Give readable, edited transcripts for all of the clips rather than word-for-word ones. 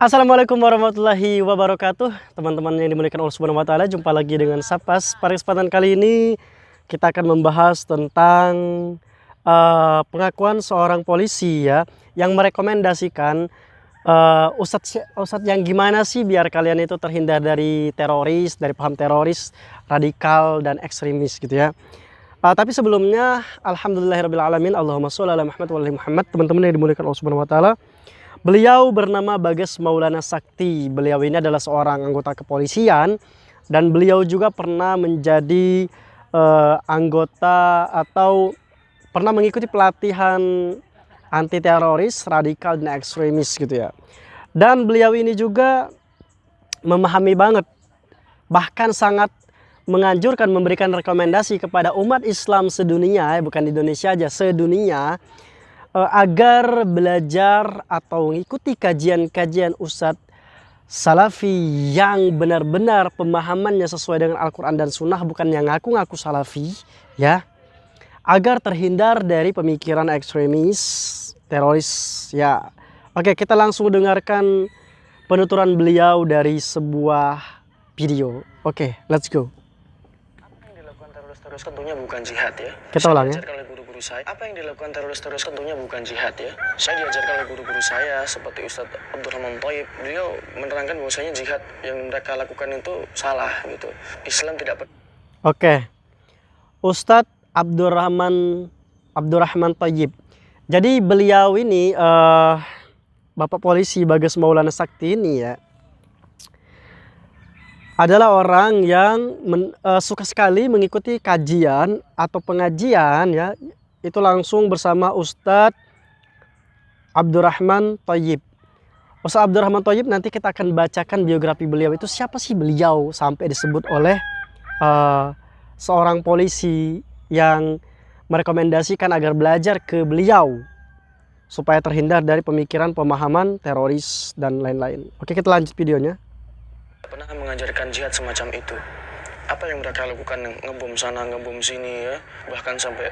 Assalamualaikum warahmatullahi wabarakatuh. Teman-teman yang dimuliakan Allah Subhanahu wa taala, jumpa lagi dengan Sapas. Pada kesempatan kali ini kita akan membahas tentang pengakuan seorang polisi ya yang merekomendasikan ustadz yang gimana sih biar kalian itu terhindar dari teroris, dari paham teroris, radikal dan ekstremis gitu ya. Tapi sebelumnya alhamdulillahirabbil alamin, Allahumma sholli ala Muhammad wa ali Muhammad. Teman-teman yang dimuliakan Allah Subhanahu wa taala, beliau bernama Bagas Maulana Sakti. Beliau ini adalah seorang anggota kepolisian dan beliau juga pernah menjadi anggota atau pernah mengikuti pelatihan anti teroris, radikal dan ekstremis gitu ya. Dan beliau ini juga memahami banget, bahkan sangat menganjurkan, memberikan rekomendasi kepada umat Islam sedunia, bukan di Indonesia aja, sedunia, agar belajar atau mengikuti kajian-kajian Ustadz Salafi yang benar-benar pemahamannya sesuai dengan Al-Quran dan Sunnah, bukan yang ngaku-ngaku Salafi ya, agar terhindar dari pemikiran ekstremis, teroris ya. Oke, kita langsung dengarkan penuturan beliau dari sebuah video. Oke, let's go. Teroris tentunya bukan jihad ya. Kita ulang ya. Oleh guru-guru saya, apa yang dilakukan teroris tentunya bukan jihad ya. Saya diajarkan oleh guru-guru saya seperti Ustadz Abdurrahman Thayyib. Beliau menerangkan bahwasanya jihad yang mereka lakukan itu salah gitu. Islam tidak. Oke. Ustadz Abdurrahman Thayyib. Jadi beliau ini Bapak Polisi Bagas Maulana Sakti ini ya adalah orang yang suka sekali mengikuti kajian atau pengajian ya, itu langsung bersama Ustadz Abdurrahman Thayyib. Ustadz Abdurrahman Thayyib, nanti kita akan bacakan biografi beliau. Itu siapa sih beliau sampai disebut oleh seorang polisi yang merekomendasikan agar belajar ke beliau supaya terhindar dari pemikiran pemahaman teroris dan lain-lain. Oke, kita lanjut videonya. Pernah mengajarkan jihad semacam itu. Apa yang mereka lakukan, ngebom sana ngebom sini ya, bahkan sampai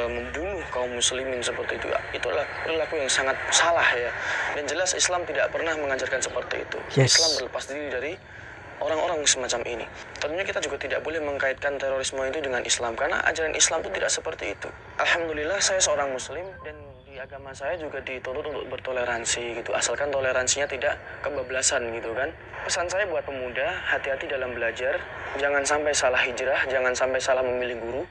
membunuh kaum muslimin seperti itu, itulah perilaku yang sangat salah ya. Dan jelas Islam tidak pernah mengajarkan seperti itu. Yes. Islam berlepas diri dari orang-orang semacam ini. Tentunya kita juga tidak boleh mengkaitkan terorisme itu dengan Islam, karena ajaran Islam itu tidak seperti itu. Alhamdulillah saya seorang muslim dan di agama saya juga dituntut untuk bertoleransi gitu, asalkan toleransinya tidak kebablasan gitu kan. Pesan saya buat pemuda, hati-hati dalam belajar, jangan sampai salah hijrah, jangan sampai salah memilih guru,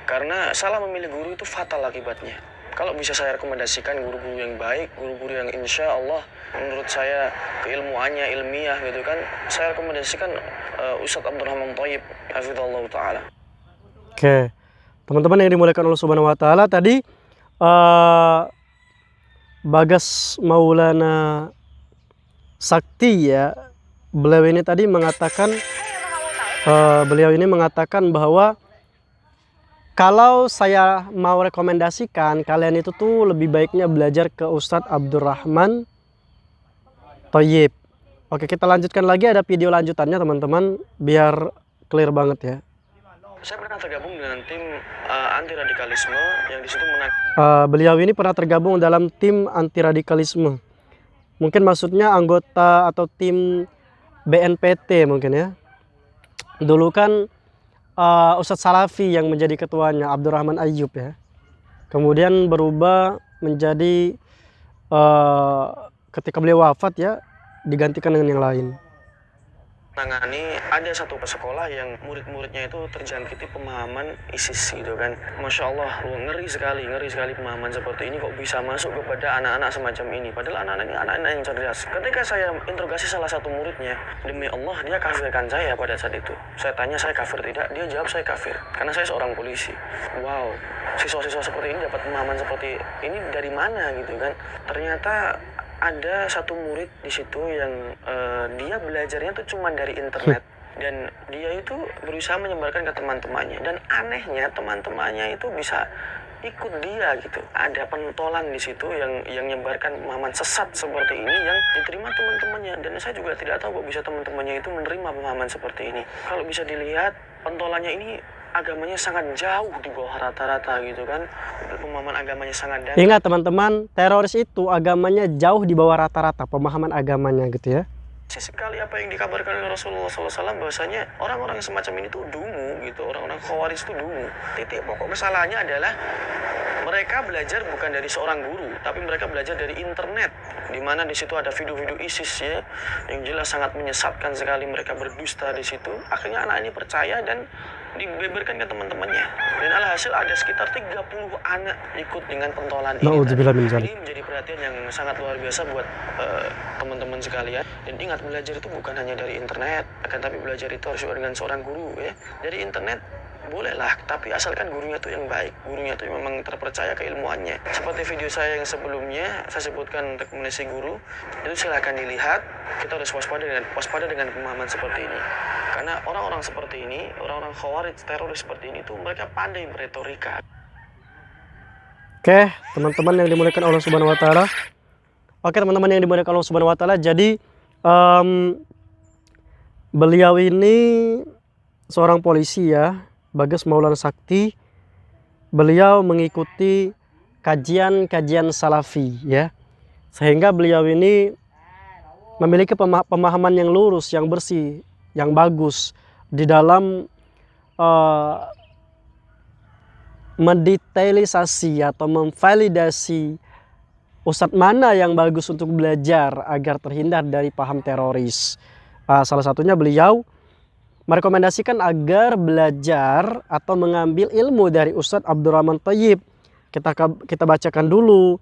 karena salah memilih guru itu fatal akibatnya. Kalau bisa saya rekomendasikan guru-guru yang baik, guru-guru yang insya Allah menurut saya keilmuannya ilmiah gitu kan, saya rekomendasikan Ustadz Abdurrahman Thayyib hafizallahu ta'ala. Oke, teman-teman yang dimuliakan Allah Subhanahu wa taala, tadi Bagas Maulana Sakti ya, beliau ini tadi mengatakan bahwa kalau saya mau rekomendasikan, kalian itu tuh lebih baiknya belajar ke Ustadz Abdurrahman Thayyib. Oke, kita lanjutkan lagi, ada video lanjutannya teman-teman biar clear banget ya. Saya pernah tergabung dengan tim anti radikalisme yang disitu beliau ini pernah tergabung dalam tim anti radikalisme. Mungkin maksudnya anggota atau tim BNPT mungkin ya. Dulu kan Ustadz Salafi yang menjadi ketuanya, Abdurrahman Ayyub ya. Kemudian berubah menjadi ketika beliau wafat ya, digantikan dengan yang lain. menangani ada satu sekolah yang murid-muridnya itu terjangkiti pemahaman ISIS gitu kan. Masya Allah, ngeri sekali pemahaman seperti ini kok bisa masuk kepada anak-anak semacam ini. Padahal anak-anak ini anak-anak yang cerdas. Ketika saya interogasi salah satu muridnya, demi Allah dia kafirkan saya pada saat itu. Saya tanya saya kafir tidak, dia jawab saya kafir karena saya seorang polisi. Wow, siswa-siswa seperti ini dapat pemahaman seperti ini dari mana gitu kan. Ternyata ada satu murid di situ yang dia belajarnya tuh cuma dari internet dan dia itu berusaha menyebarkan ke teman-temannya, dan anehnya teman-temannya itu bisa ikut dia gitu. Ada pentolan di situ yang menyebarkan pemahaman sesat seperti ini yang diterima teman-temannya, dan saya juga tidak tahu kok bisa teman-temannya itu menerima pemahaman seperti ini. Kalau bisa dilihat pentolannya ini agamanya sangat jauh di bawah rata-rata gitu kan. Pemahaman agamanya sangat dalam. Ingat teman-teman, teroris itu agamanya jauh di bawah rata-rata pemahaman agamanya gitu ya. Sekali apa yang dikabarkan oleh Rasulullah SAW bahwasanya orang-orang semacam ini tuh dungu gitu, orang-orang khawarij itu dungu. Titik pokok kesalahannya adalah mereka belajar bukan dari seorang guru, tapi mereka belajar dari internet, di mana di situ ada video-video ISIS ya, yang jelas sangat menyesatkan sekali. Mereka berdusta di situ. Akhirnya anak ini percaya dan dibeberkan ke teman-temannya. Dan alhasil ada sekitar 30 anak ikut dengan pentolan ini. Ini menjadi perhatian yang sangat luar biasa buat teman-teman sekalian. Dan ingat, belajar itu bukan hanya dari internet, akan tapi belajar itu harus juga dengan seorang guru ya. Dari internet bolehlah, tapi asalkan gurunya itu yang baik, gurunya itu memang terpercaya keilmuannya. Seperti video saya yang sebelumnya saya sebutkan rekomendasi guru, itu silahkan dilihat. Kita harus waspada dengan pemahaman seperti ini, karena orang-orang seperti ini, orang-orang khawarij, teroris seperti ini tuh mereka pandai beretorika. Oke, teman-teman yang dimuliakan Allah Subhanahu Wa Taala. Oke, teman-teman yang dimuliakan Allah Subhanahu Wa Taala. Jadi beliau ini seorang polisi ya, Bagas Maulana Sakti. Beliau mengikuti kajian-kajian salafi ya, sehingga beliau ini memiliki pemahaman yang lurus, yang bersih, yang bagus di dalam mendetailisasi atau memvalidasi ustadz mana yang bagus untuk belajar agar terhindar dari paham teroris. Salah satunya beliau merekomendasikan agar belajar atau mengambil ilmu dari Ustadz Abdurrahman Thayyib. Kita bacakan dulu.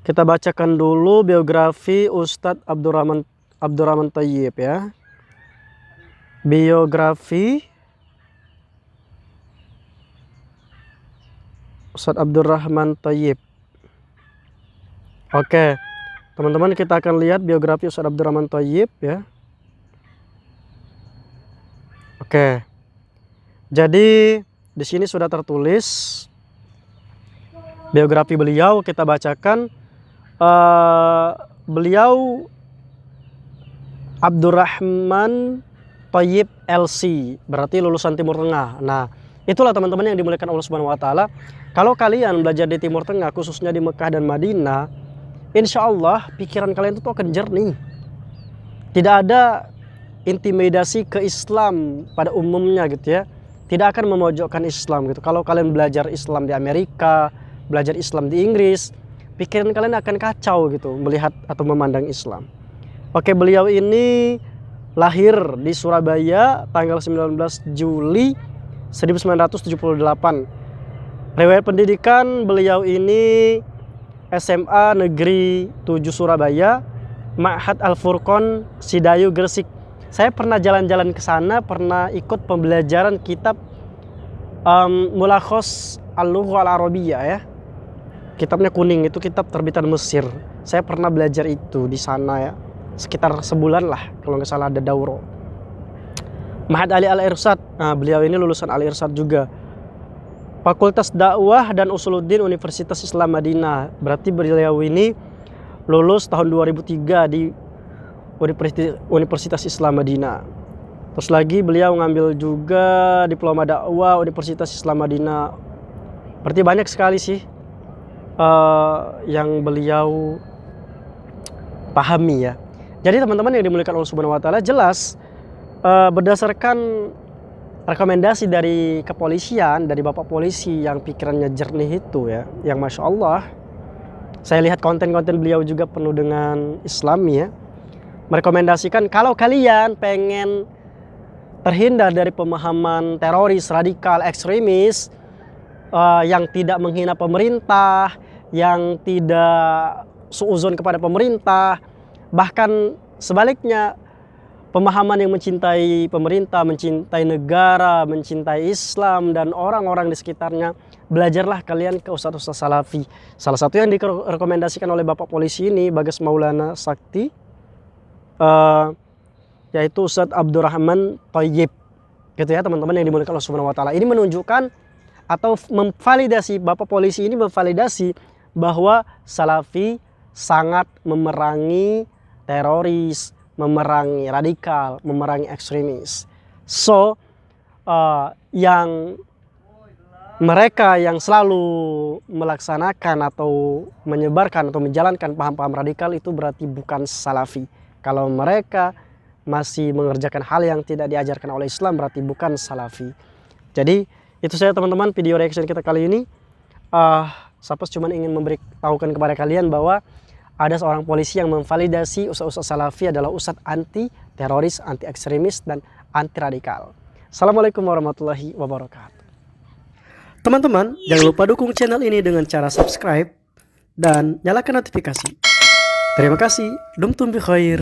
Kita bacakan dulu biografi Ustadz Abdurrahman Thayyib ya. Biografi Ustadz Abdurrahman Thayyib. Oke. Teman-teman, kita akan lihat biografi Ustadz Abdurrahman Thayyib ya. Oke. Jadi di sini sudah tertulis biografi beliau, kita bacakan. Beliau Abdurrahman Thayyib LC, berarti lulusan Timur Tengah. Nah, itulah teman-teman yang dimuliakan Allah Subhanahu Wa Taala. Kalau kalian belajar di Timur Tengah, khususnya di Mekah dan Madinah, insya Allah pikiran kalian itu akan jernih. Tidak ada intimidasi ke Islam pada umumnya gitu ya. Tidak akan memojokkan Islam gitu. Kalau kalian belajar Islam di Amerika, belajar Islam di Inggris, pikiran kalian akan kacau gitu melihat atau memandang Islam. Oke, beliau ini lahir di Surabaya tanggal 19 Juli 1978. Riwayat pendidikan beliau ini SMA Negeri 7 Surabaya, Ma'had Al-Furqon Sidayu Gresik. Saya pernah jalan-jalan ke sana, pernah ikut pembelajaran kitab Mulakhos Al-Lughah Al-Arabiyyah ya. Kitabnya kuning, itu kitab terbitan Mesir. Saya pernah belajar itu di sana ya. Sekitar sebulan lah kalau nggak salah, ada dauro. Ma'had Ali Al-Irsyad. Nah, beliau ini lulusan Al-Irsyad juga. Fakultas Dakwah dan Usuluddin Universitas Islam Madinah. Berarti beliau ini lulus tahun 2003 di Universitas Islam Madinah. Terus lagi beliau ngambil juga diploma dakwah Universitas Islam Madinah. Berarti banyak sekali sih yang beliau pahami ya. Jadi teman-teman yang dimuliakan Allah Subhanahu Wa Taala, jelas berdasarkan rekomendasi dari kepolisian, dari bapak polisi yang pikirannya jernih itu ya, yang Masya Allah, saya lihat konten-konten beliau juga penuh dengan Islami ya, merekomendasikan kalau kalian pengen terhindar dari pemahaman teroris, radikal, ekstremis, yang tidak menghina pemerintah, yang tidak suuzon kepada pemerintah, bahkan sebaliknya, pemahaman yang mencintai pemerintah, mencintai negara, mencintai Islam dan orang-orang di sekitarnya, belajarlah kalian ke ustadz-ustadz salafi. Salah satu yang direkomendasikan oleh bapak polisi ini, Bagas Maulana Sakti, yaitu Ustadz Abdurrahman Thayyib. Gitu ya teman-teman yang dimuliakan Allah Subhanahu Wa Taala. Ini menunjukkan atau memvalidasi, bapak polisi ini memvalidasi bahwa salafi sangat memerangi teroris, memerangi radikal, memerangi ekstremis. So yang mereka yang selalu melaksanakan atau menyebarkan atau menjalankan paham-paham radikal itu berarti bukan salafi. Kalau mereka masih mengerjakan hal yang tidak diajarkan oleh Islam berarti bukan salafi. Jadi itu saja teman-teman video reaction kita kali ini. Sapos cuma ingin memberitahukan kepada kalian bahwa ada seorang polisi yang memvalidasi ustadz-ustadz salafi adalah ustadz anti teroris, anti ekstremis, dan anti radikal. Assalamualaikum warahmatullahi wabarakatuh. Teman-teman, jangan lupa dukung channel ini dengan cara subscribe dan nyalakan notifikasi. Terima kasih. Dumtum bi khair.